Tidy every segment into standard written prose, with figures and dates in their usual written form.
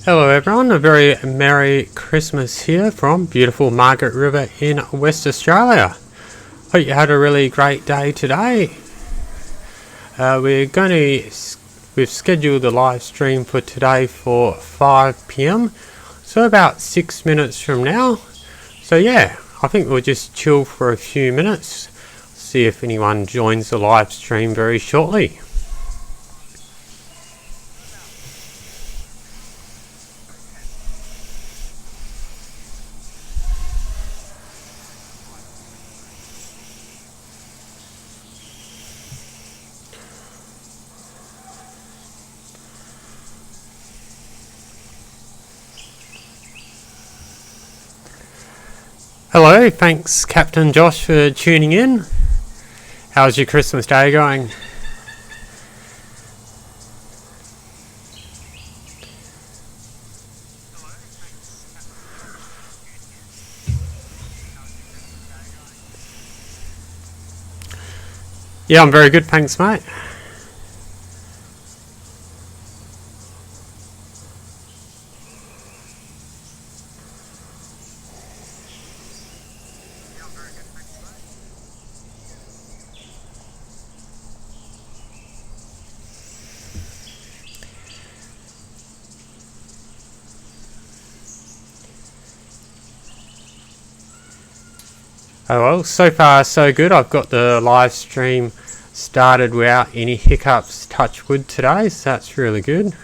Hello everyone, a very Merry Christmas here from beautiful Margaret River in West Australia. Hope you had a really great day today. We've scheduled the live stream for today for 5 p.m, so about 6 minutes from now. So yeah, I think we'll just chill for a few minutes, see if anyone joins the live stream very shortly. Hello, thanks Captain Josh for tuning in. How's your Christmas day going? Yeah, I'm very good, thanks mate. Oh well, so far so good. I've got the live stream started without any hiccups, touch wood today, so that's really good.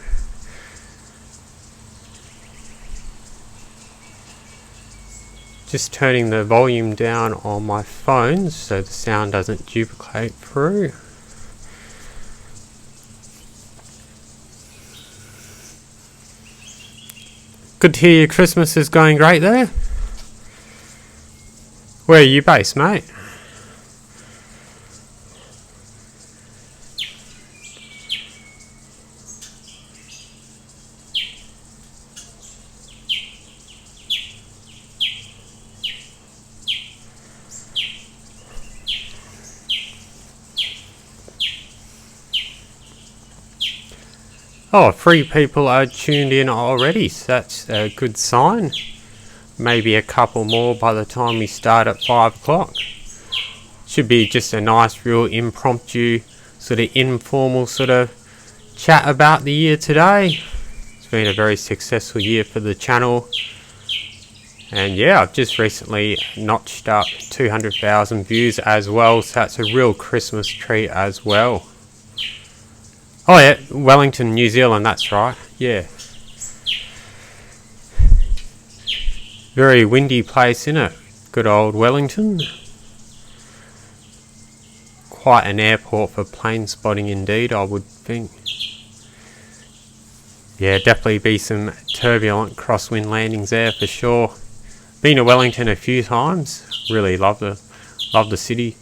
Just turning the volume down on my phone so the sound doesn't duplicate through. Good to hear your Christmas is going great there. Where are you based, mate? Oh, 3 people are tuned in already, so that's a good sign. Maybe a couple more by the time we start at 5 o'clock. Should be just a nice, real impromptu, sort of informal sort of chat about the year today. It's been a very successful year for the channel. And yeah, I've just recently notched up 200,000 views as well, so that's a real Christmas treat as well. Oh yeah, Wellington, New Zealand, that's right, yeah. Very windy place, innit? Good old Wellington. Quite an airport for plane spotting indeed, I would think. Yeah, definitely be some turbulent crosswind landings there for sure. Been to Wellington a few times. Really love the city.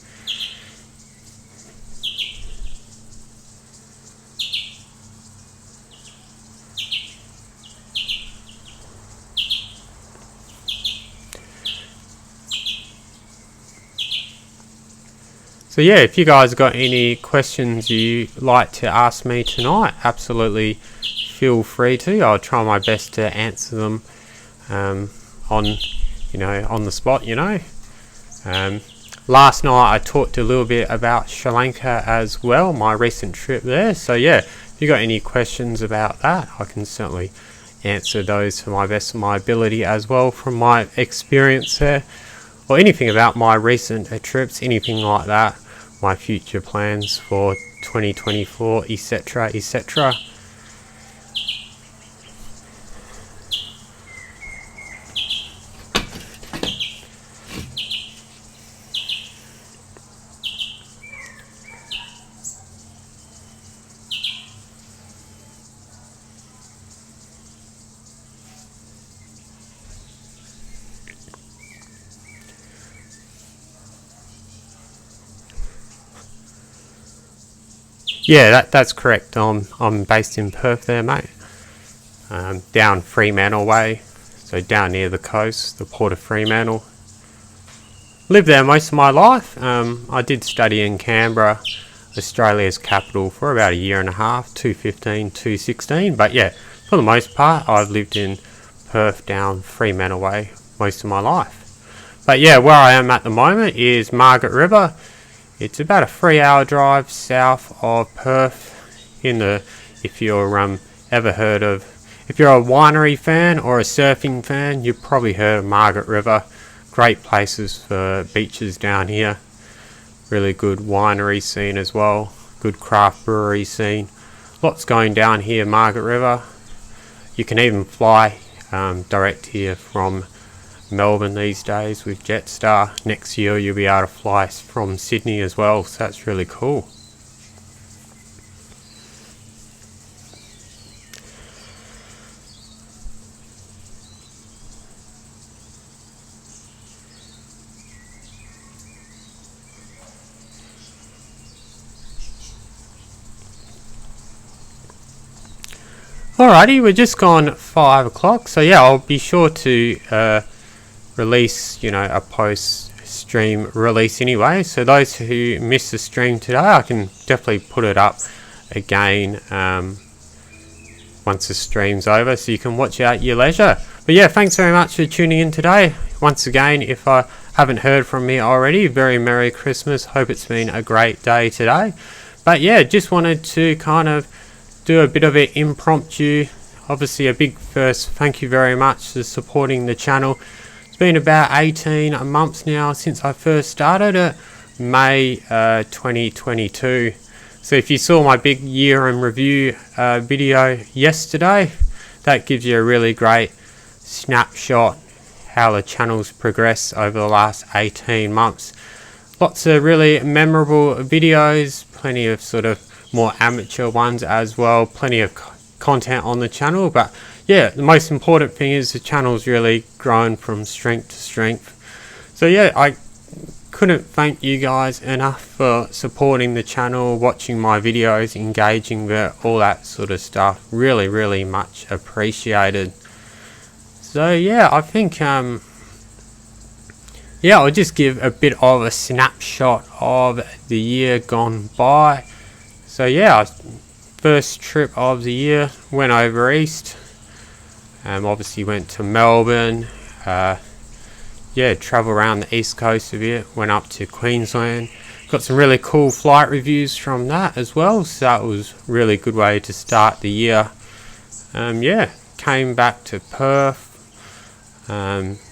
So yeah, if you guys got any questions you'd like to ask me tonight, absolutely feel free to. I'll try my best to answer them on the spot, Last night I talked a little bit about Sri Lanka as well, my recent trip there. So yeah, if you got any questions about that, I can certainly answer those to my best of my ability as well from my experience there. Or anything about my recent trips, anything like that. My future plans for 2024, etc, etc. Yeah, that's correct. I'm based in Perth there, mate. Down Fremantle way, so down near the coast, the port of Fremantle. Lived there most of my life. I did study in Canberra, Australia's capital, for about a year and a half, 2015, 2016. But yeah, for the most part, I've lived in Perth down Fremantle way most of my life. But yeah, where I am at the moment is Margaret River. It's about a 3-hour drive south of Perth. If you're ever heard of, if you're a winery fan or a surfing fan, you've probably heard of Margaret River. Great places for beaches down here. Really good winery scene as well. Good craft brewery scene. Lots going down here, Margaret River. You can even fly direct here from Melbourne these days with Jetstar. Next year you'll be able to fly from Sydney as well, so that's really cool. Alrighty, we're just gone 5 o'clock, so yeah, I'll be sure to release, a post-stream release anyway. So those who missed the stream today, I can definitely put it up again once the stream's over, so you can watch it at your leisure. But yeah, thanks very much for tuning in today. Once again, if I haven't heard from me already, very Merry Christmas. Hope it's been a great day today. But yeah, just wanted to kind of do a bit of an impromptu. Obviously a big first thank you very much for supporting the channel. It's been about 18 months now since I first started it, May 2022. So if you saw my big year in review video yesterday, that gives you a really great snapshot how the channel's progressed over the last 18 months. Lots of really memorable videos, plenty of sort of more amateur ones as well, plenty of content on the channel. But yeah, the most important thing is the channel's really grown from strength to strength. So yeah, I couldn't thank you guys enough for supporting the channel, watching my videos, engaging with all that sort of stuff. Really much appreciated. So yeah, I think I'll just give a bit of a snapshot of the year gone by. So yeah, first trip of the year, went over east. Obviously went to Melbourne. Travel around the east coast a bit. Went up to Queensland. Got some really cool flight reviews from that as well. So that was a really good way to start the year. Came back to Perth.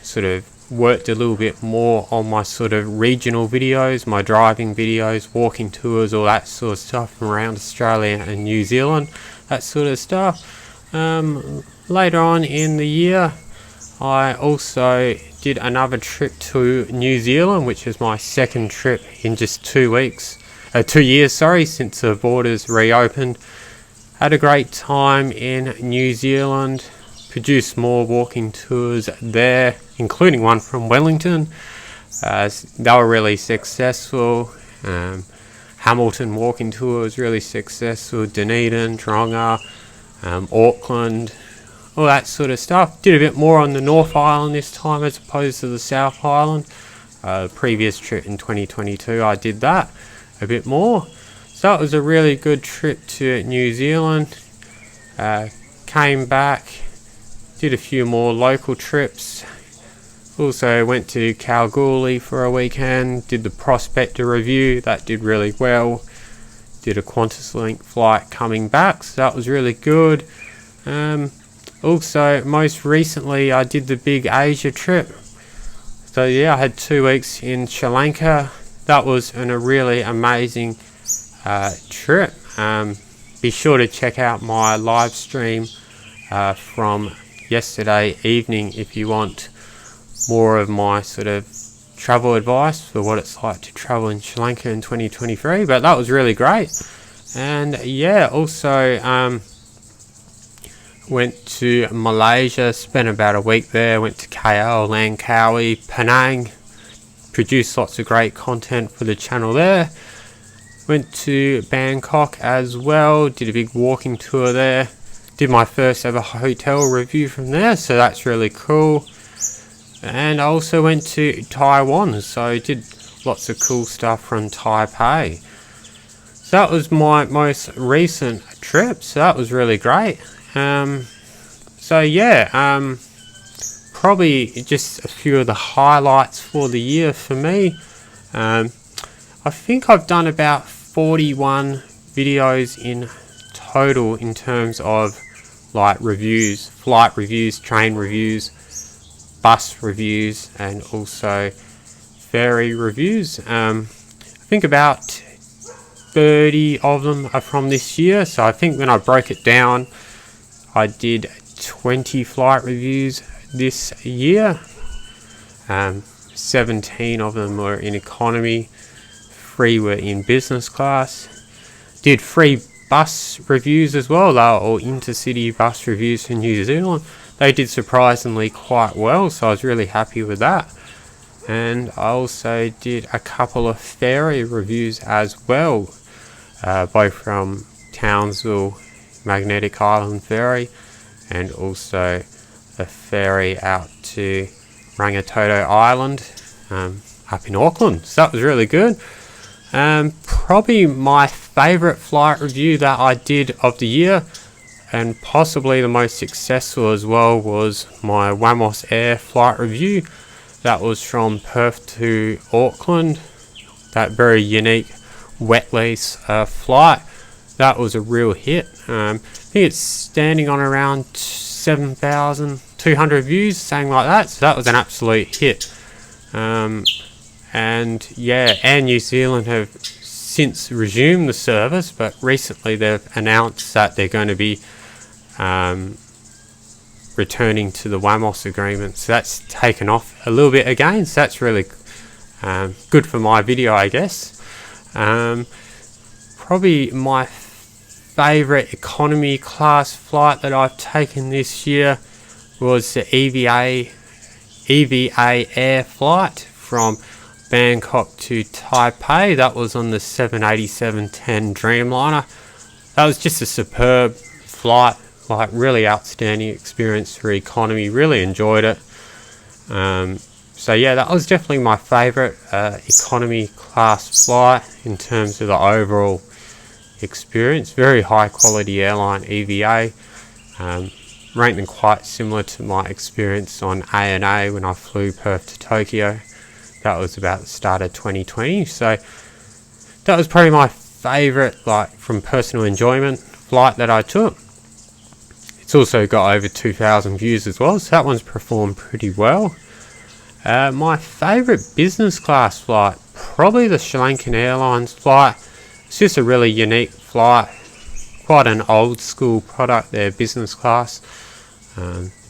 Sort of worked a little bit more on my sort of regional videos, my driving videos, walking tours, all that sort of stuff from around Australia and New Zealand, that sort of stuff. Later on in the year, I also did another trip to New Zealand, which is my second trip in just 2 years, since the borders reopened. Had a great time in New Zealand. Produced more walking tours there, including one from Wellington. They were really successful. Hamilton walking tour was really successful. Dunedin, Taronga, Auckland, all that sort of stuff. Did a bit more on the North Island this time as opposed to the South Island. Previous trip in 2022 I did that a bit more. So that was a really good trip to New Zealand. Came back. Did a few more local trips. Also went to Kalgoorlie for a weekend. Did the Prospector review. That did really well. Did a QantasLink flight coming back. So that was really good. Also, most recently, I did the big Asia trip. So yeah, I had 2 weeks in Sri Lanka. That was a really amazing trip. Be sure to check out my live stream from yesterday evening if you want more of my sort of travel advice for what it's like to travel in Sri Lanka in 2023. But that was really great. And yeah, also went to Malaysia, spent about a week there. Went to KL, Langkawi, Penang, produced lots of great content for the channel there. Went to Bangkok as well, did a big walking tour there. Did my first ever hotel review from there, so that's really cool. And I also went to Taiwan, so did lots of cool stuff from Taipei. So that was my most recent trip, so that was really great. So yeah, probably just a few of the highlights for the year for me. I think I've done about 41 videos in total in terms of like reviews, flight reviews, train reviews, bus reviews, and also ferry reviews. I think about 30 of them are from this year. So I think when I broke it down, I did 20 flight reviews this year. 17 of them were in economy, 3 were in business class. Did 3 bus reviews as well. They were all intercity bus reviews for New Zealand. They did surprisingly quite well, so I was really happy with that. And I also did a couple of ferry reviews as well, both from Townsville Magnetic Island Ferry and also a ferry out to Rangitoto Island up in Auckland. So that was really good. Probably my favourite flight review that I did of the year, and possibly the most successful as well, was my Wamos Air flight review. That was from Perth to Auckland. That very unique wet lease flight. That was a real hit. I think it's standing on around 7,200 views, something like that. So that was an absolute hit. And yeah, Air New Zealand have since resumed the service, but recently they've announced that they're going to be returning to the WAMOS agreement. So that's taken off a little bit again. So that's really good for my video, I guess. Probably my favourite economy class flight that I've taken this year was the EVA Air flight from Bangkok to Taipei. That was on the 787-10 Dreamliner. That was just a superb flight, like really outstanding experience for economy. Really enjoyed it. So yeah, that was definitely my favourite economy class flight in terms of the overall experience. Very high quality airline, EVA. Ranked them quite similar to my experience on ANA when I flew Perth to Tokyo. That was about the start of 2020. So that was probably my favourite, like from personal enjoyment, flight that I took. It's also got over 2,000 views as well, so that one's performed pretty well. My favourite business class flight, probably the Sri Lankan Airlines flight. It's just a really unique flight, quite an old school product there, business class.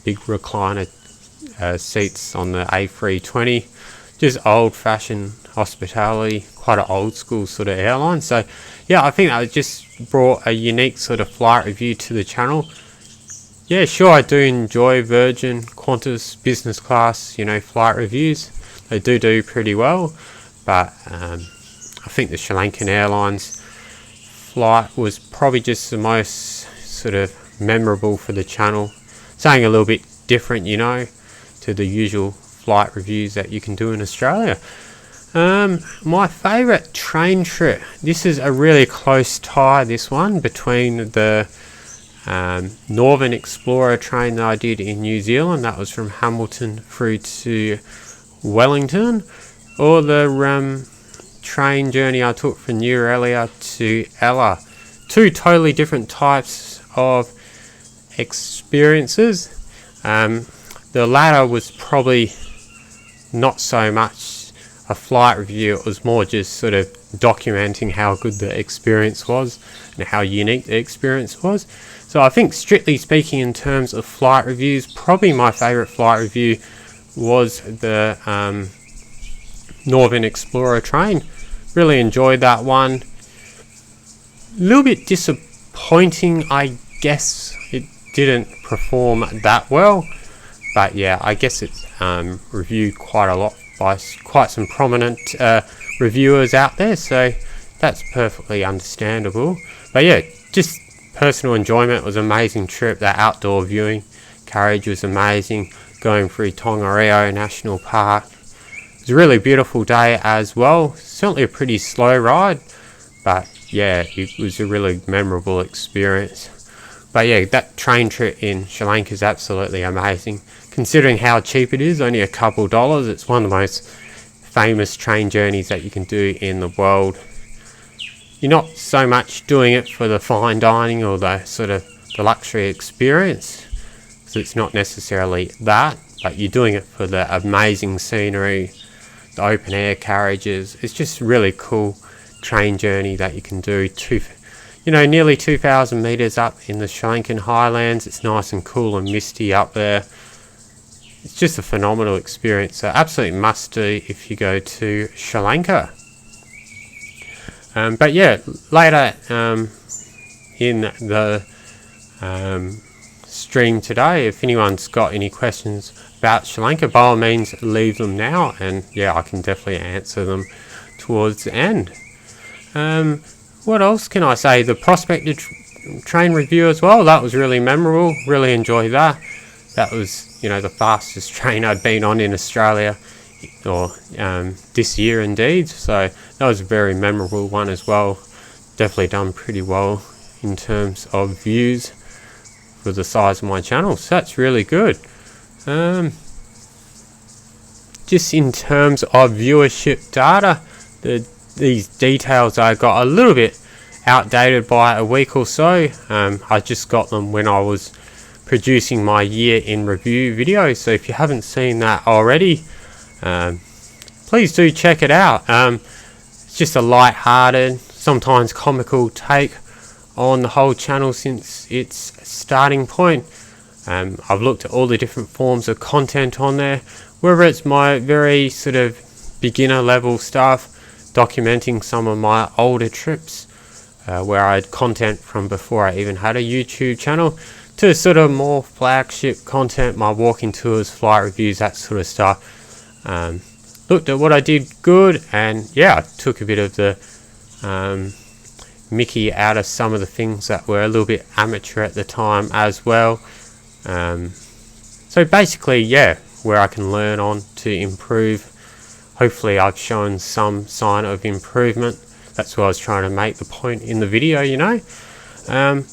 Big recliner seats on the A320, just old fashioned hospitality, quite an old school sort of airline. So yeah, I think that just brought a unique sort of flight review to the channel. Yeah, sure, I do enjoy Virgin, Qantas, business class, flight reviews. They do pretty well, but I think the Sri Lankan Airlines flight was probably just the most sort of memorable for the channel. Something a little bit different, to the usual flight reviews that you can do in Australia. My favourite train trip. This is a really close tie, this one, between the Northern Explorer train that I did in New Zealand. That was from Hamilton through to Wellington, or the train journey I took from New Aurelia to Ella. Two totally different types of experiences. The latter was probably not so much a flight review, it was more just sort of documenting how good the experience was and how unique the experience was. So I think, strictly speaking, in terms of flight reviews, probably my favourite flight review was the Northern Explorer train. Really enjoyed that one. A little bit disappointing, I guess it didn't perform that well, but yeah, I guess it's reviewed quite a lot by quite some prominent reviewers out there, so that's perfectly understandable. But yeah, just personal enjoyment. It was an amazing trip. That outdoor viewing carriage was amazing, going through Tongariro National Park. It was a really beautiful day as well. Certainly a pretty slow ride, but yeah, it was a really memorable experience. But yeah, that train trip in Sri Lanka is absolutely amazing. Considering how cheap it is, only a couple dollars, it's one of the most famous train journeys that you can do in the world. You're not so much doing it for the fine dining or the sort of the luxury experience, so it's not necessarily that, but you're doing it for the amazing scenery, the open air carriages. It's just really cool train journey that you can do nearly 2,000 meters up in the Sri Lankan highlands. It's nice and cool and misty up there. It's just a phenomenal experience, so absolutely must do if you go to Sri Lanka. But yeah, later in the stream today, if anyone's got any questions about Sri Lanka, by all means leave them now, and yeah, I can definitely answer them towards the end. What else can I say? The prospector train review as well, that was really memorable. Really enjoyed that. That was, the fastest train I'd been on in Australia, or this year indeed. So that was a very memorable one as well. Definitely done pretty well in terms of views for the size of my channel. So that's really good. Just in terms of viewership data, these details I got a little bit outdated by a week or so. I just got them when I was producing my year in review video, so if you haven't seen that already, please do check it out. It's just a light-hearted, sometimes comical take on the whole channel since its starting point. I've looked at all the different forms of content on there, whether it's my very sort of beginner level stuff, documenting some of my older trips, where I had content from before I even had a YouTube channel, to sort of more flagship content, my walking tours, flight reviews, that sort of stuff. Looked at what I did good, and yeah, I took a bit of the mickey out of some of the things that were a little bit amateur at the time as well. So basically, yeah, where I can learn on to improve. Hopefully I've shown some sign of improvement. That's what I was trying to make the point in the video,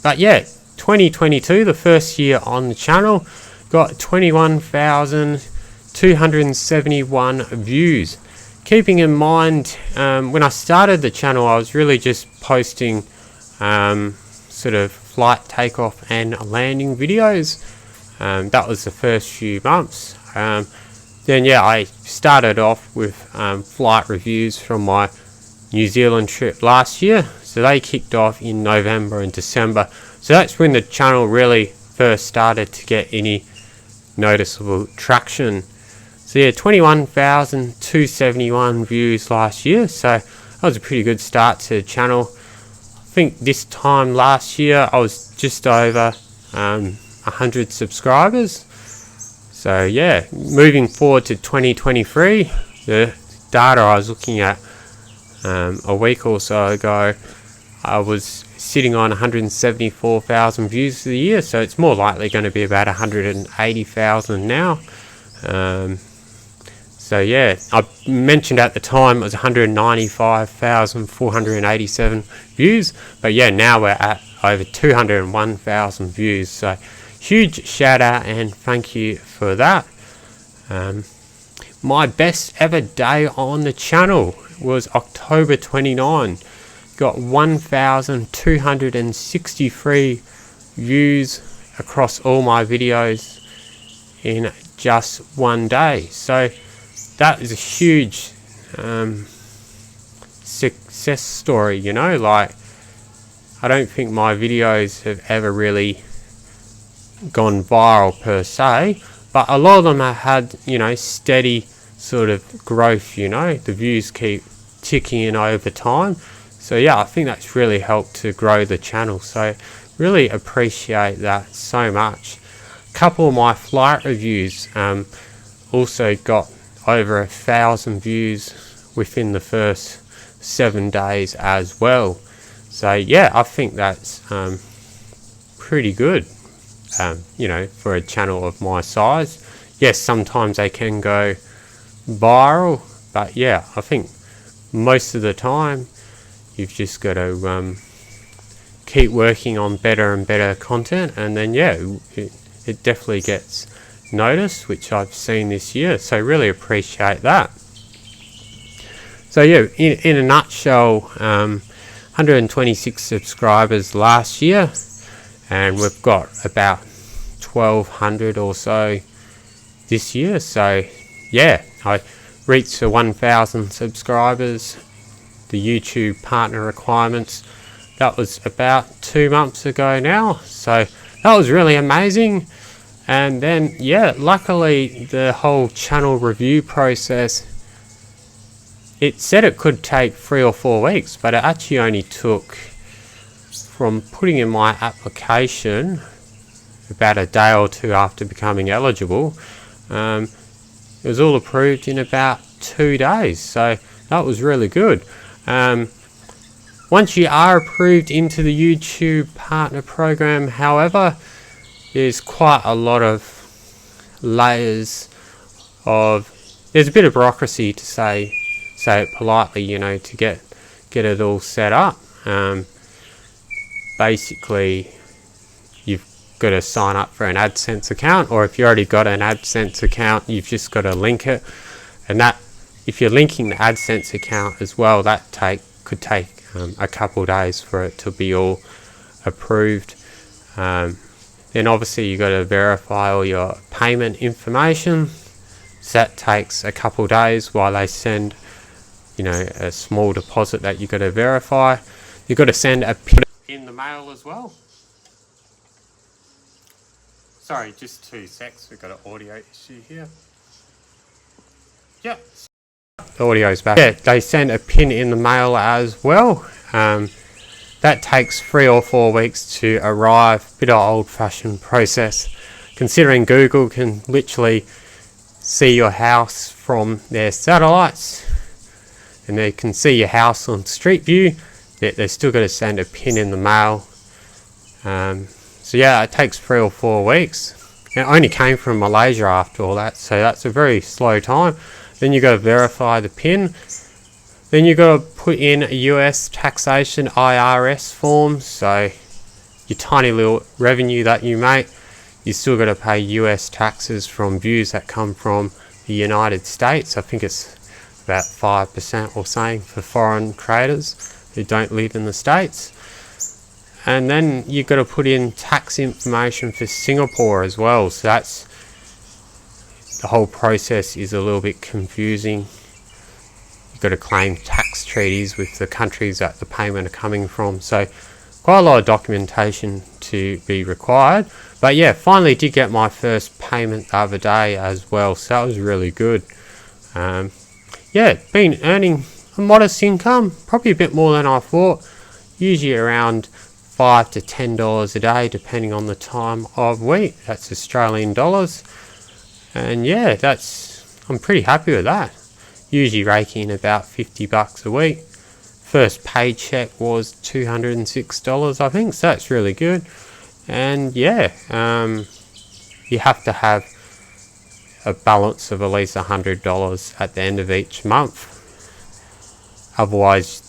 but yeah, 2022, the first year on the channel, got 21,271 views. Keeping in mind, when I started the channel, I was really just posting sort of flight takeoff and landing videos. That was the first few months. Then yeah, I started off with flight reviews from my New Zealand trip last year, so they kicked off in November and December. So that's when the channel really first started to get any noticeable traction. So yeah, 21,271 views last year, so that was a pretty good start to the channel. I think this time last year I was just over 100 subscribers. So yeah, moving forward to 2023, the data I was looking at a week or so ago, I was sitting on 174,000 views for the year, so it's more likely going to be about 180,000 now. So yeah, I mentioned at the time it was 195,487 views, but yeah, now we're at over 201,000 views, so huge shout out and thank you for that. My best ever day on the channel was October 29. Got 1,263 views across all my videos in just one day. So that is a huge success story, like I don't think my videos have ever really gone viral per se, but a lot of them have had, steady sort of growth, the views keep ticking in over time. So yeah, I think that's really helped to grow the channel, so really appreciate that so much. A couple of my flight reviews also got over 1,000 views within the first 7 days as well. So yeah, I think that's pretty good, for a channel of my size. Yes, sometimes they can go viral, but yeah, I think most of the time you've just got to keep working on better and better content, and then yeah, it definitely gets noticed, which I've seen this year, so really appreciate that. So yeah, in a nutshell, 126 subscribers last year, and we've got about 1200 or so this year. So yeah, I reached the 1000 subscribers, the YouTube partner requirements. That was about 2 months ago now, so that was really amazing. And then yeah, luckily the whole channel review process, it said it could take 3 or 4 weeks, but it actually only took, from putting in my application about a day or two after becoming eligible, it was all approved in about 2 days, so that was really good. Once you are approved into the YouTube partner program, however, there's quite a lot of layers of, there's a bit of bureaucracy, to say it politely, you know, to get it all set up. Basically, you've got to sign up for an AdSense account, or if you already got an AdSense account, you've just got to link it. And that, if you're linking the AdSense account as well, that could take a couple of days for it to be all approved. Then obviously you got to verify all your payment information, so that takes a couple of days while they send, you know, a small deposit that you got to verify. You got to send a pin in the mail as well. Sorry, just 2 secs, we've got an audio issue here. Yep, the audio's back. Yeah, they send a pin in the mail as well. That takes 3 or 4 weeks to arrive. Bit of old-fashioned process, considering Google can literally see your house from their satellites, and they can see your house on Street View. They're still going to send a pin in the mail. So yeah, it takes 3 or 4 weeks. It only came from Malaysia after all that, so that's a very slow time. Then you got to verify the pin. Then you got to put in a US taxation IRS form. So your tiny little revenue that you make, you still got to pay US taxes from views that come from the United States. I think it's about 5% or something for foreign creators who don't live in the States. And then you've got to put in tax information for Singapore as well. So that's, the whole process is a little bit confusing. You've got to claim tax treaties with the countries that the payment are coming from. So quite a lot of documentation to be required. But yeah, finally did get my first payment the other day as well. So that was really good. Yeah, been earning a modest income, probably a bit more than I thought. Usually around $5 to $10 a day, depending on the time of week. That's Australian dollars. And yeah, I'm pretty happy with that. Usually raking in about $50 a week. First paycheck was $206, I think, so that's really good. And yeah, you have to have a balance of at least $100 at the end of each month. Otherwise,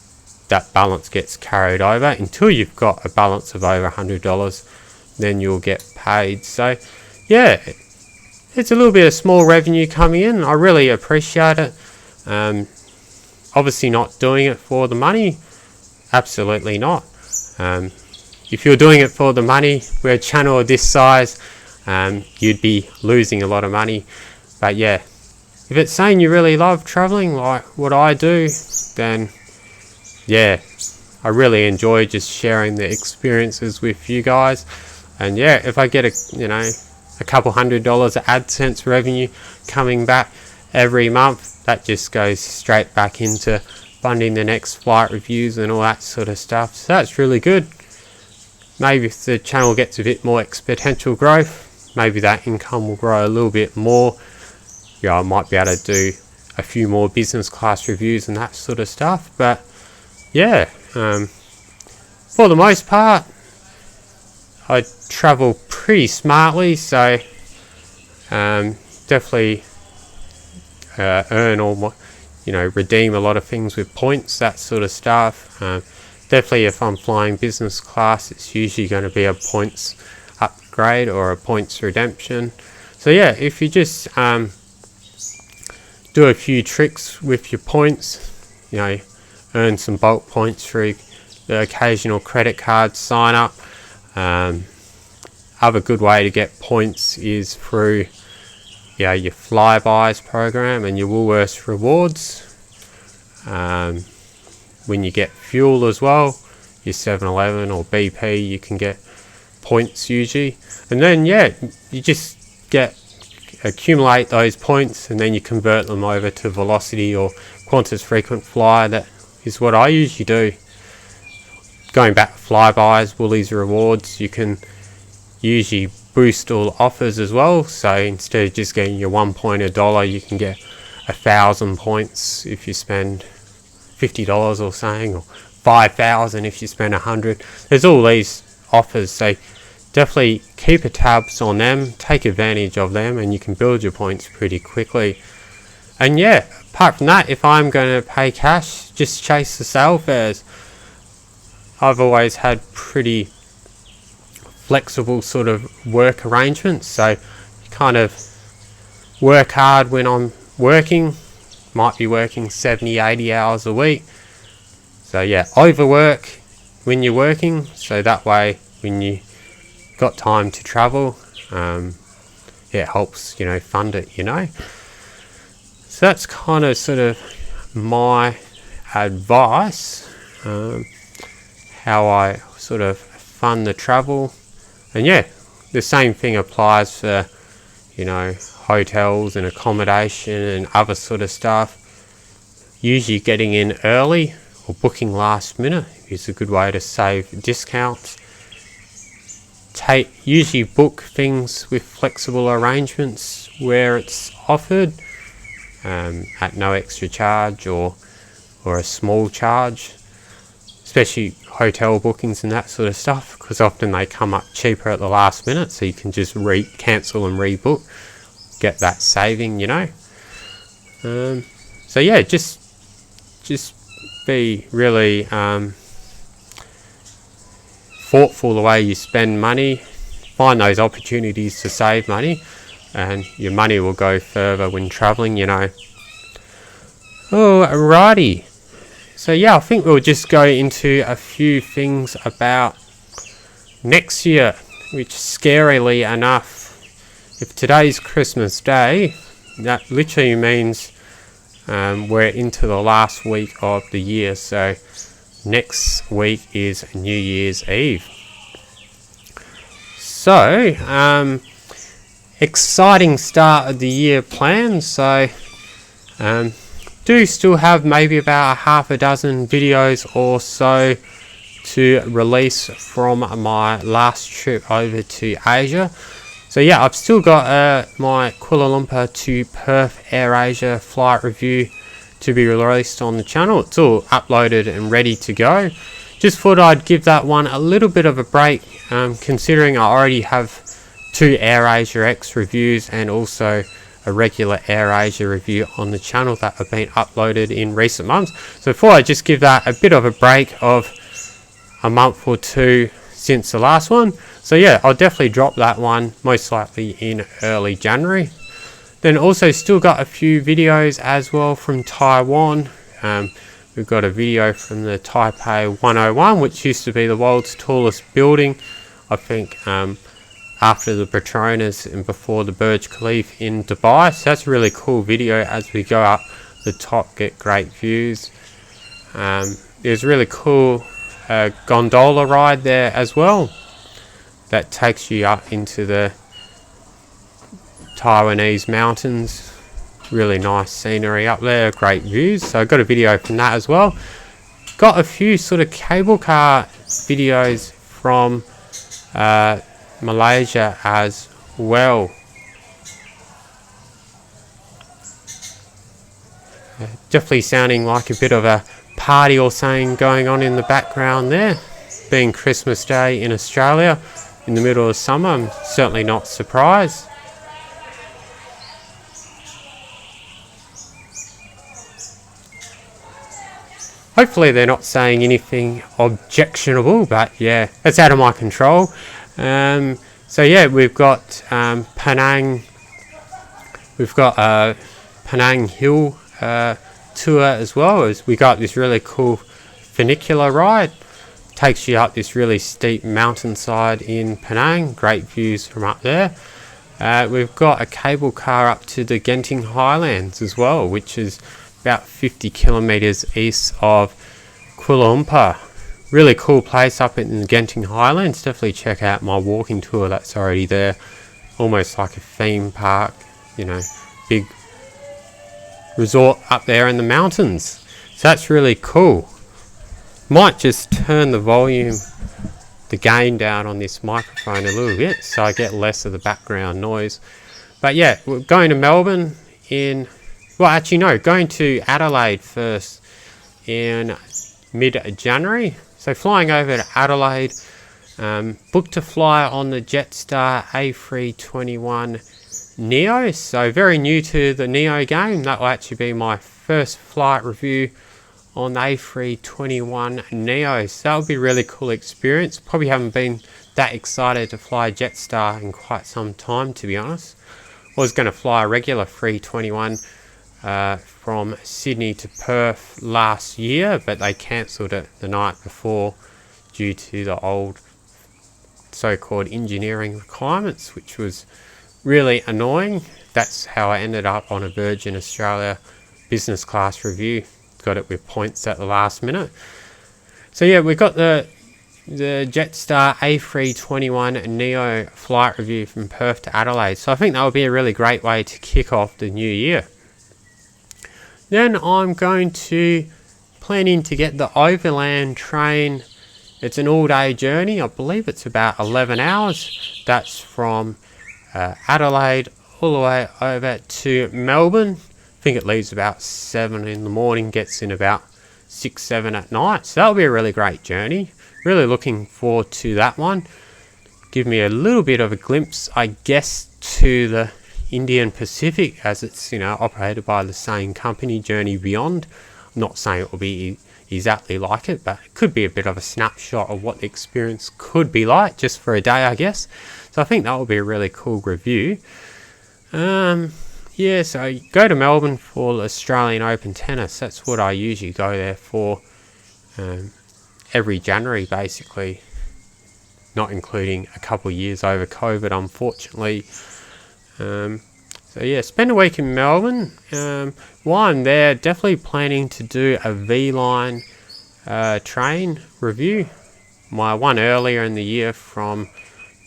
that balance gets carried over. Until you've got a balance of over $100, then you'll get paid. So yeah, it's a little bit of small revenue coming in. I really appreciate it. Obviously not doing it for the money, absolutely not. If you're doing it for the money, we're a channel of this size, you'd be losing a lot of money. But yeah, if it's saying you really love traveling like what I do, then yeah, I really enjoy just sharing the experiences with you guys. And yeah, if I get a couple $100 of AdSense revenue coming back every month, that just goes straight back into funding the next flight reviews and all that sort of stuff. So that's really good. Maybe if the channel gets a bit more exponential growth, maybe that income will grow a little bit more. Yeah, I might be able to do a few more business class reviews and that sort of stuff. But yeah, for the most part, I travel pretty smartly, so definitely earn all my, redeem a lot of things with points, that sort of stuff. Definitely if I'm flying business class, it's usually going to be a points upgrade or a points redemption. So yeah, if you just do a few tricks with your points, you know, earn some bulk points through the occasional credit card sign up. Other good way to get points is through your Flybuys program and your Woolworths rewards. When you get fuel as well, your 7-Eleven or BP, you can get points usually. And then you just accumulate those points and then you convert them over to Velocity or Qantas frequent flyer. That is what I usually do. Going back to Flybuys, Woolies rewards, you can usually boost all offers as well. So instead of just getting your 1 point a dollar, you can get 1,000 points if you spend $50 or something, or 5,000 if you spend 100. There's all these offers, so definitely keep a tabs on them, take advantage of them, and you can build your points pretty quickly. And apart from that, if I'm going to pay cash, just chase the sale fares. I've always had pretty flexible sort of work arrangements, so you kind of work hard when I'm working, might be working 70-80 hours a week. So overwork when you're working, so that way when you got time to travel, it helps fund it. So that's kind of sort of my advice, how I sort of fund the travel. And the same thing applies for hotels and accommodation and other sort of stuff. Usually getting in early or booking last minute is a good way to save discounts. Usually book things with flexible arrangements where it's offered at no extra charge or a small charge, especially hotel bookings and that sort of stuff, because often they come up cheaper at the last minute, so you can just cancel and rebook, get that saving. So just be really thoughtful the way you spend money. Find those opportunities to save money, and your money will go further when traveling. Alrighty. So I think we'll just go into a few things about next year, which scarily enough, if today's Christmas Day, that literally means we're into the last week of the year. So next week is New Year's Eve. So exciting start of the year plans. So do still have maybe about half a dozen videos or so to release from my last trip over to Asia. So I've still got my Kuala Lumpur to Perth AirAsia flight review to be released on the channel. It's all uploaded and ready to go. Just thought I'd give that one a little bit of a break, considering I already have 2 AirAsia X reviews and also a regular AirAsia review on the channel that have been uploaded in recent months. So before I just give that a bit of a break of a month or two since the last one. So I'll definitely drop that one most likely in early January. Then also still got a few videos as well from Taiwan. We've got a video from the Taipei 101, which used to be the world's tallest building, I think, after the Petronas and before the Burj Khalifa in Dubai. So that's a really cool video. As we go up the top, get great views. There's a really cool gondola ride there as well that takes you up into the Taiwanese mountains. Really nice scenery up there, great views. So I got a video from that as well. Got a few sort of cable car videos from Malaysia as well. Definitely sounding like a bit of a party or something going on in the background there. Being Christmas Day in Australia in the middle of summer, I'm certainly not surprised. Hopefully they're not saying anything objectionable, but yeah, that's out of my control. So yeah, we've got Penang. We've got Penang Hill tour as well, as we got this really cool funicular ride. Takes you up this really steep mountainside in Penang. Great views from up there. We've got a cable car up to the Genting Highlands as well, which is about 50 kilometres east of Kuala Lumpur. Really cool place up in the Genting Highlands. Definitely check out my walking tour that's already there. Almost like a theme park, you know, big resort up there in the mountains. So that's really cool. Might just turn the volume, the gain down on this microphone a little bit so I get less of the background noise. But yeah, we're going to Melbourne going to Adelaide first in mid-January. So flying over to Adelaide, booked to fly on the Jetstar A321 Neo. So very new to the Neo game. That will actually be my first flight review on the A321 Neo. So that would be a really cool experience. Probably haven't been that excited to fly Jetstar in quite some time, to be honest. I was going to fly a regular 321 from Sydney to Perth last year, but they cancelled it the night before due to the old so-called engineering requirements, which was really annoying. That's how I ended up on a Virgin Australia business class review. Got it with points at the last minute. So yeah, we've got the Jetstar A321 Neo flight review from Perth to Adelaide. So I think that would be a really great way to kick off the new year. Then I'm planning to get the overland train. It's an all-day journey. I believe it's about 11 hours. That's from Adelaide all the way over to Melbourne. I think it leaves about 7 in the morning, gets in about 6, 7 at night. So that'll be a really great journey. Really looking forward to that one. Give me a little bit of a glimpse, I guess, to the Indian Pacific, as it's, you know, operated by the same company, Journey Beyond. I'm not saying it will be exactly like it, but it could be a bit of a snapshot of what the experience could be like just for a day, I guess. So I think that will be a really cool review. Yeah, so go to Melbourne for the Australian Open Tennis. That's what I usually go there for every January, basically. Not including a couple of years over COVID, unfortunately. So yeah, spend a week in Melbourne. While I'm there, definitely planning to do a V-Line train review. My one earlier in the year from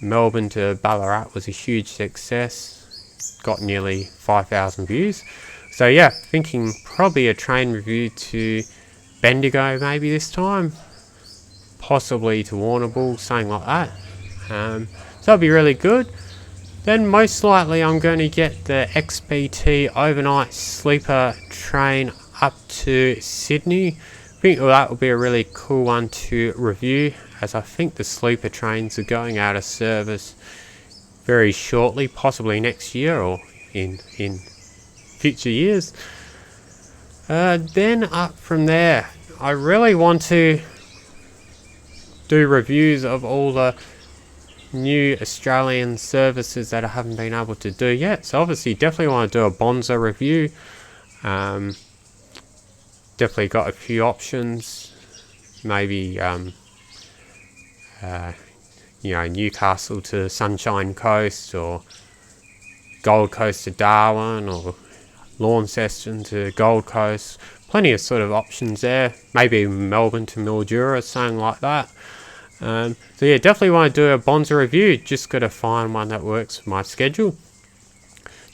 Melbourne to Ballarat was a huge success. Got nearly 5,000 views. So yeah, thinking probably a train review to Bendigo maybe this time. Possibly to Warrnambool, something like that. So that'll be really good. Then most likely I'm going to get the XPT overnight sleeper train up to Sydney. I think that will be a really cool one to review, as I think the sleeper trains are going out of service very shortly, possibly next year or in future years. Then up from there, I really want to do reviews of all the new Australian services that I haven't been able to do yet. So obviously definitely want to do a Bonza review. Definitely got a few options. Maybe Newcastle to Sunshine Coast, or Gold Coast to Darwin, or Launceston to Gold Coast. Plenty of sort of options there. Maybe Melbourne to Mildura, something like that. So yeah, definitely want to do a Bonza review. Just got to find one that works for my schedule.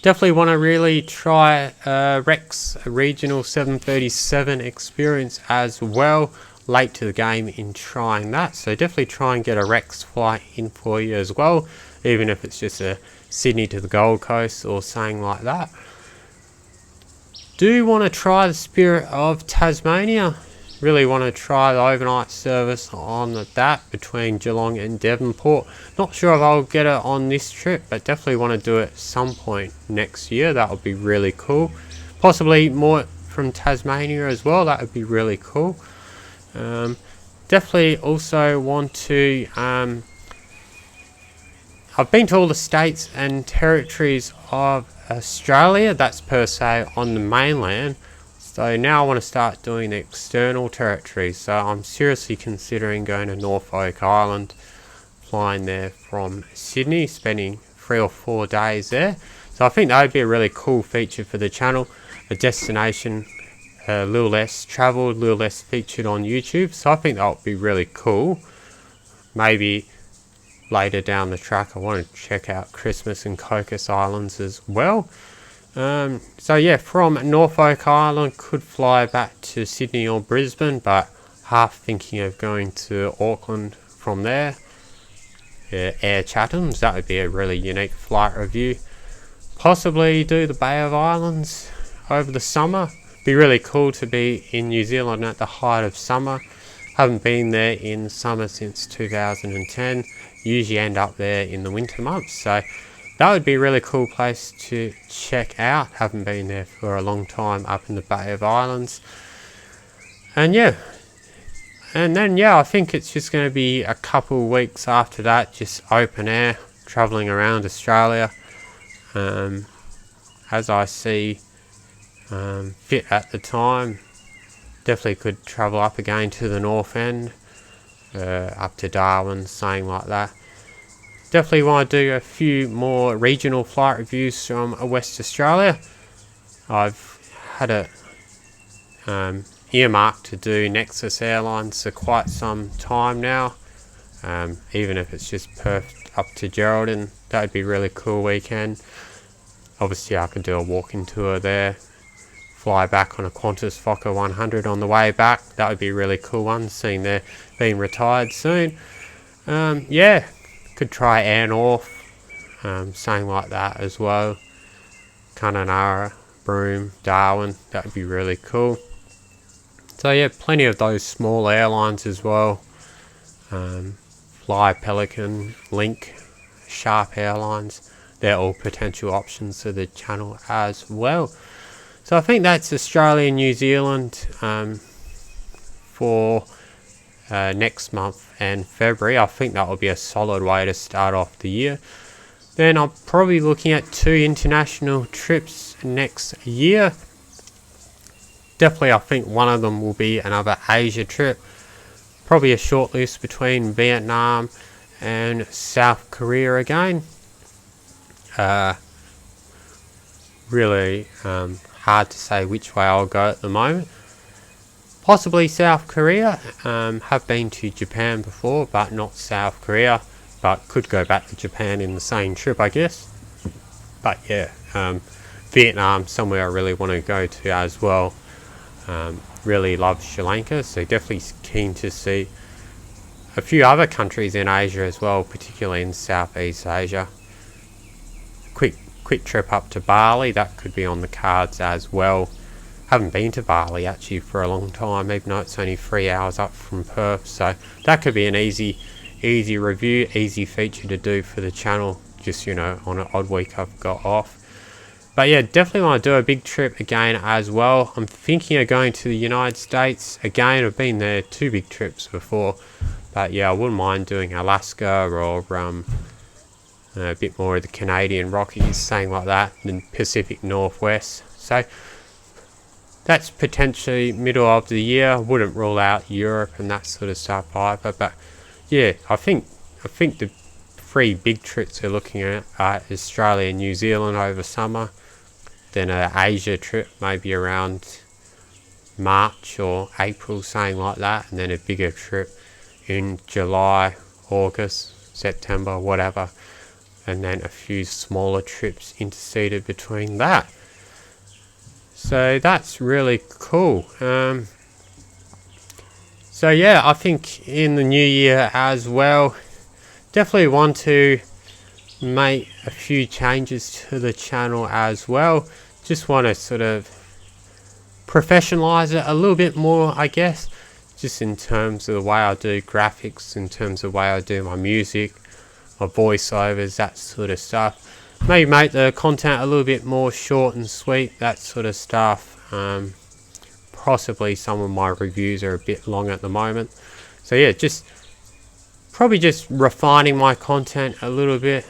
Definitely want to really try Rex Regional 737 experience as well. Late to the game in trying that, so definitely try and get a Rex flight in for you as well, even if it's just a Sydney to the Gold Coast or something like that. Do want to try the Spirit of Tasmania. Really want to try the overnight service on that between Geelong and Devonport. Not sure if I'll get it on this trip, but definitely want to do it at some point next year. That would be really cool. Possibly more from Tasmania as well. That would be really cool. Definitely also want to I've been to all the states and territories of Australia, that's per se on the mainland. So now I want to start doing the external territories. So I'm seriously considering going to Norfolk Island, flying there from Sydney, spending 3 or 4 days there. So I think that would be a really cool feature for the channel, a destination a little less travelled, a little less featured on YouTube. So I think that would be really cool. Maybe later down the track I want to check out Christmas and Cocos Islands as well. So yeah, from Norfolk Island could fly back to Sydney or Brisbane, but half thinking of going to Auckland from there. Air Chatham's, that would be a really unique flight review. Possibly do the Bay of Islands over the summer. Be really cool to be in New Zealand at the height of summer. Haven't been there in summer since 2010. Usually end up there in the winter months, so that would be a really cool place to check out. Haven't been there for a long time up in the Bay of Islands. And yeah, I think it's just going to be a couple weeks after that, just open air, travelling around Australia as I see fit at the time. Definitely could travel up again to the North End, up to Darwin, something like that. Definitely want to do a few more regional flight reviews from West Australia. I've had a earmarked to do Nexus Airlines for quite some time now. Even if it's just Perth up to Geraldton, that would be a really cool weekend. Obviously I could do a walking tour there, fly back on a Qantas Fokker 100 on the way back. That would be a really cool one, seeing they're being retired soon. Yeah, could try Air North, something like that as well. Kununurra, Broome, Darwin, that would be really cool. So yeah, plenty of those small airlines as well. Fly Pelican, Link, Sharp Airlines, they're all potential options for the channel as well. So I think that's Australia and New Zealand for next month and February. I think that will be a solid way to start off the year. Then I'm probably looking at 2 international trips next year. Definitely I think one of them will be another Asia trip. Probably a short list between Vietnam and South Korea again. Really hard to say which way I'll go at the moment. Possibly South Korea. Have been to Japan before, but not South Korea. But could go back to Japan in the same trip, I guess. But yeah, Vietnam, somewhere I really want to go to as well. Really love Sri Lanka, so definitely keen to see a few other countries in Asia as well, particularly in Southeast Asia. Quick trip up to Bali, that could be on the cards as well. Haven't been to Bali actually for a long time, even though it's only 3 hours up from Perth, so that could be an easy review, easy feature to do for the channel, just, you know, on an odd week I've got off. But yeah, definitely want to do a big trip again as well. I'm thinking of going to the United States again. I've been there 2 big trips before, but yeah, I wouldn't mind doing Alaska or a bit more of the Canadian Rockies, something like that, and Pacific Northwest. So that's potentially middle of the year. Wouldn't rule out Europe and that sort of stuff either. But yeah, I think the 3 big trips we're looking at are Australia and New Zealand over summer, then an Asia trip maybe around March or April, something like that, and then a bigger trip in July, August, September, whatever, and then a few smaller trips interceded between that. So that's really cool. So yeah, I think in the new year as well, definitely want to make a few changes to the channel as well. Just want to sort of professionalize it a little bit more, I guess, just in terms of the way I do graphics, in terms of the way I do my music, my voiceovers, that sort of stuff. Maybe make the content a little bit more short and sweet, that sort of stuff. possibly some of my reviews are a bit long at the moment. So yeah, probably just refining my content a little bit,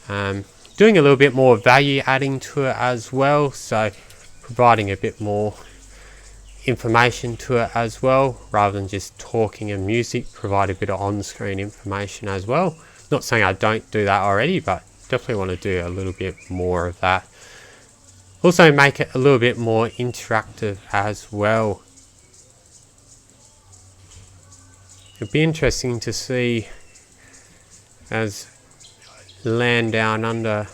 doing a little bit more value adding to it as well, so providing a bit more information to it as well, rather than just talking and music. Provide a bit of on-screen information as well. Not saying I don't do that already, but definitely want to do a little bit more of that. Also make it a little bit more interactive as well. It'd be interesting to see, as Land Down Under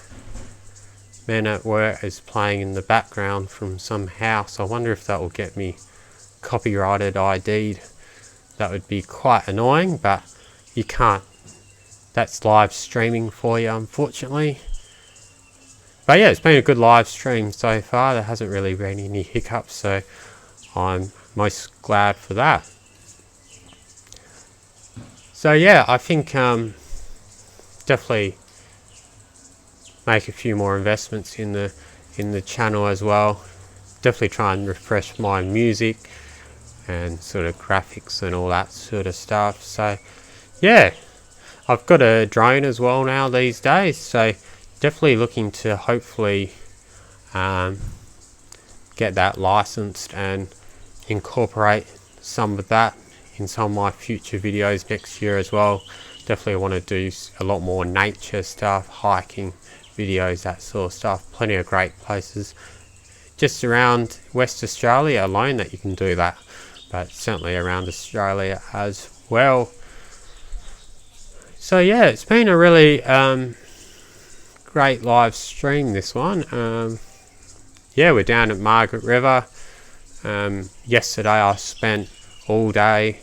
Men at Work is playing in the background from some house. I wonder if that will get me copyrighted ID'd. That would be quite annoying, but you can't. That's live streaming for you, unfortunately. But yeah, it's been a good live stream so far. There hasn't really been any hiccups, so I'm most glad for that. So yeah, I think definitely make a few more investments in the channel as well. Definitely try and refresh my music and sort of graphics and all that sort of stuff. So yeah, I've got a drone as well now these days, so definitely looking to hopefully get that licensed and incorporate some of that in some of my future videos next year as well. Definitely want to do a lot more nature stuff, hiking videos, that sort of stuff. Plenty of great places just around West Australia alone that you can do that, but certainly around Australia as well. So yeah, it's been a really great live stream, this one. Yeah, we're down at Margaret River. Yesterday I spent all day,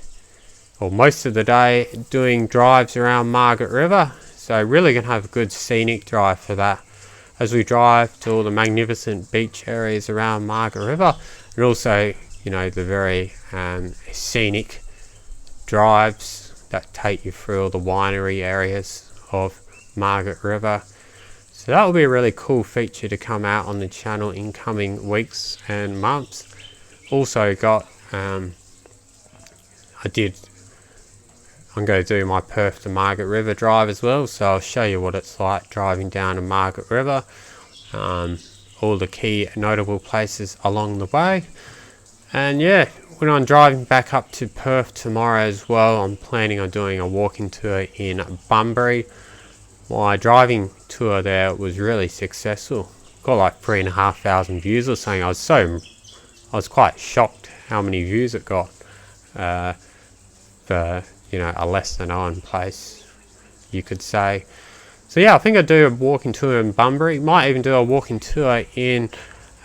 or most of the day, doing drives around Margaret River. So really going to have a good scenic drive for that, as we drive to all the magnificent beach areas around Margaret River, and also, you know, the very scenic drives that take you through all the winery areas of Margaret River. So that will be a really cool feature to come out on the channel in coming weeks and months. Also got I'm going to do my Perth to Margaret River drive as well, so I'll show you what it's like driving down to Margaret River, all the key notable places along the way. And yeah, when I'm driving back up to Perth tomorrow as well, I'm planning on doing a walking tour in Bunbury. My driving tour there was really successful. Got like 3,500 views or something. I was quite shocked how many views it got for, you know, a less than known place, you could say. So yeah, I think I'll do a walking tour in Bunbury. Might even do a walking tour in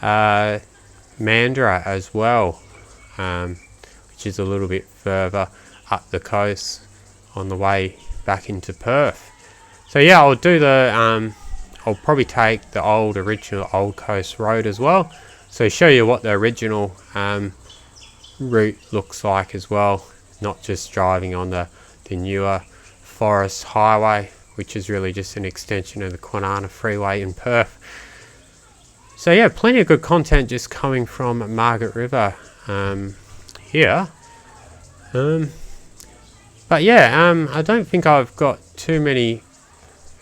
Mandurah as well, which is a little bit further up the coast on the way back into Perth. So yeah, I'll do I'll probably take the original Old Coast Road as well, so show you what the original route looks like as well, not just driving on the newer Forest Highway, which is really just an extension of the Kwinana Freeway in Perth. So yeah, plenty of good content just coming from Margaret River here. But yeah, I don't think I've got too many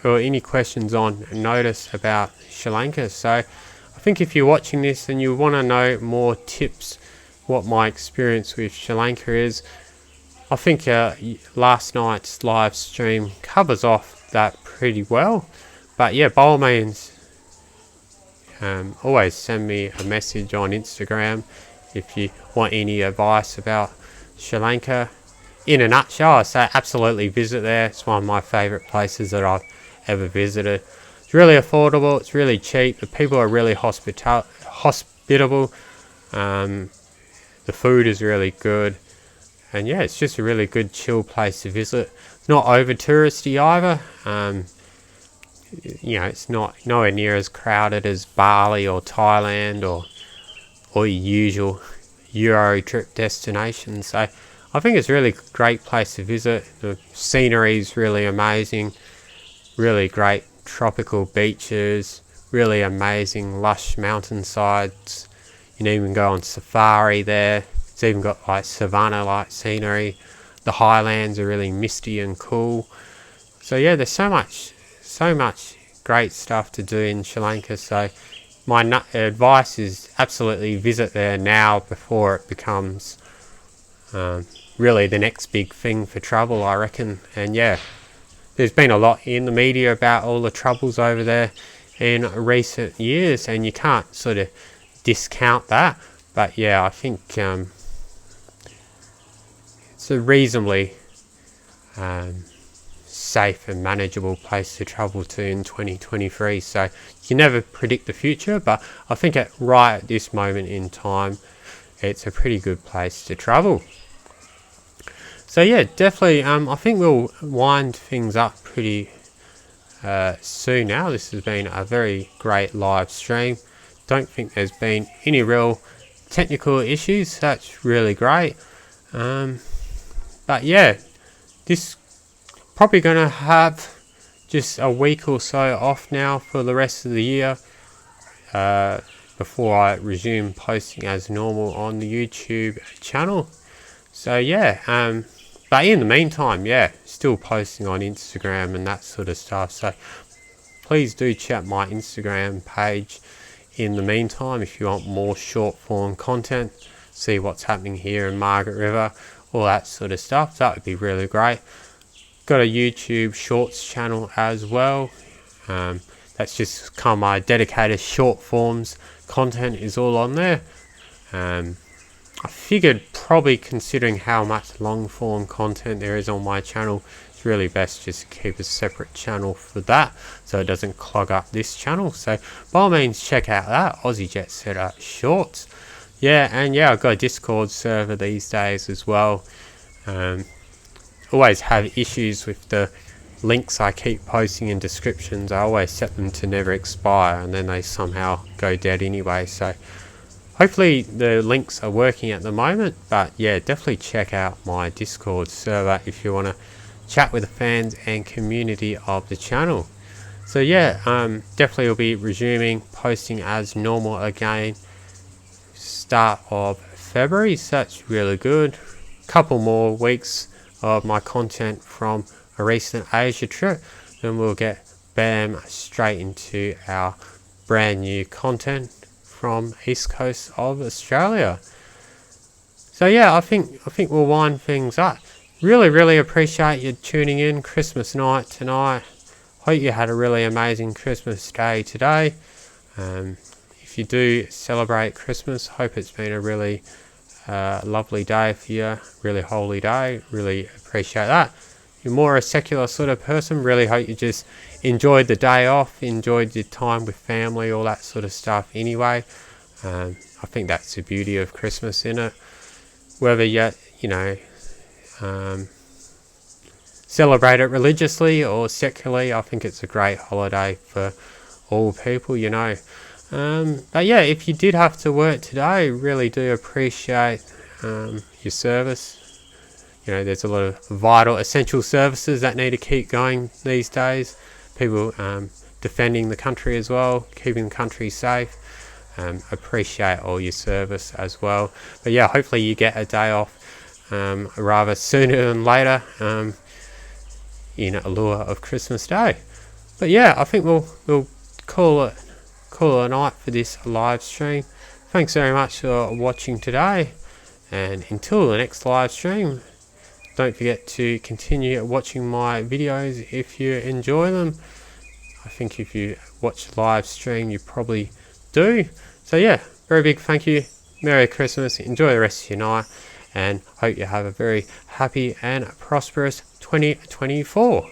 or any questions on notice about Sri Lanka. So I think if you're watching this and you want to know more tips, what my experience with Sri Lanka is, I think last night's live stream covers off that pretty well. But yeah, by all means, always send me a message on Instagram if you want any advice about Sri Lanka. In a nutshell, I say absolutely visit there. It's one of my favourite places that I've ever visited. It's really affordable, it's really cheap, the people are really hospitable, the food is really good, and yeah, it's just a really good chill place to visit. It's not over touristy either. You know, it's nowhere near as crowded as Bali or Thailand or your usual Euro trip destinations. So I think it's a really great place to visit. The scenery is really amazing, really great tropical beaches, really amazing lush mountainsides. You can even go on safari there. It's even got like savanna-like scenery. The highlands are really misty and cool. So yeah, there's so much great stuff to do in Sri Lanka. So my advice is absolutely visit there now before it becomes really the next big thing for travel, I reckon. And yeah, there's been a lot in the media about all the troubles over there in recent years, and you can't sort of discount that. But yeah, I think it's a reasonably safe and manageable place to travel to in 2023. So you can never predict the future, but I think right at this moment in time, it's a pretty good place to travel. So yeah, definitely I think we'll wind things up pretty soon now. This has been a very great live stream. Don't think there's been any real technical issues. That's really great. But yeah, this probably going to have just a week or so off now for the rest of the year before I resume posting as normal on the YouTube channel. So yeah, but in the meantime, yeah, still posting on Instagram and that sort of stuff. So please do check my Instagram page in the meantime if you want more short form content, see what's happening here in Margaret River, all that sort of stuff. That would be really great. Got a YouTube Shorts channel as well. That's just kind of my dedicated short forms content is all on there. I figured probably considering how much long form content there is on my channel, it's really best just to keep a separate channel for that so it doesn't clog up this channel. So by all means check out that Aussie Jet Setter Shorts. Yeah, and yeah, I've got a Discord server these days as well. Always have issues with the links I keep posting in descriptions. I always set them to never expire and then they somehow go dead anyway. So hopefully the links are working at the moment, but yeah, definitely check out my Discord server if you want to chat with the fans and community of the channel. So yeah, definitely will be resuming posting as normal again start of February, so that's really good. Couple more weeks of my content from a recent Asia trip, then we'll get bam straight into our brand new content from East Coast of Australia. So yeah, I think we'll wind things up. Really appreciate you tuning in Christmas night tonight. Hope you had a really amazing Christmas day today. If you do celebrate Christmas, hope it's been a really lovely day for you, really holy day. Really appreciate that. If you're more a secular sort of person, really hope you just enjoyed the day off, enjoyed your time with family, all that sort of stuff anyway. I think that's the beauty of Christmas, in it. Whether you celebrate it religiously or secularly, I think it's a great holiday for all people, But yeah, if you did have to work today, really do appreciate your service. There's a lot of vital, essential services that need to keep going these days. People defending the country as well, keeping the country safe. Appreciate all your service as well. But yeah, hopefully you get a day off rather sooner than later in allure of Christmas Day. But yeah, I think we'll call it a night for this live stream. Thanks very much for watching today, and until the next live stream, don't forget to continue watching my videos if you enjoy them. I think if you watch the live stream you probably do. So yeah, very big thank you, Merry Christmas, enjoy the rest of your night, and hope you have a very happy and prosperous 2024.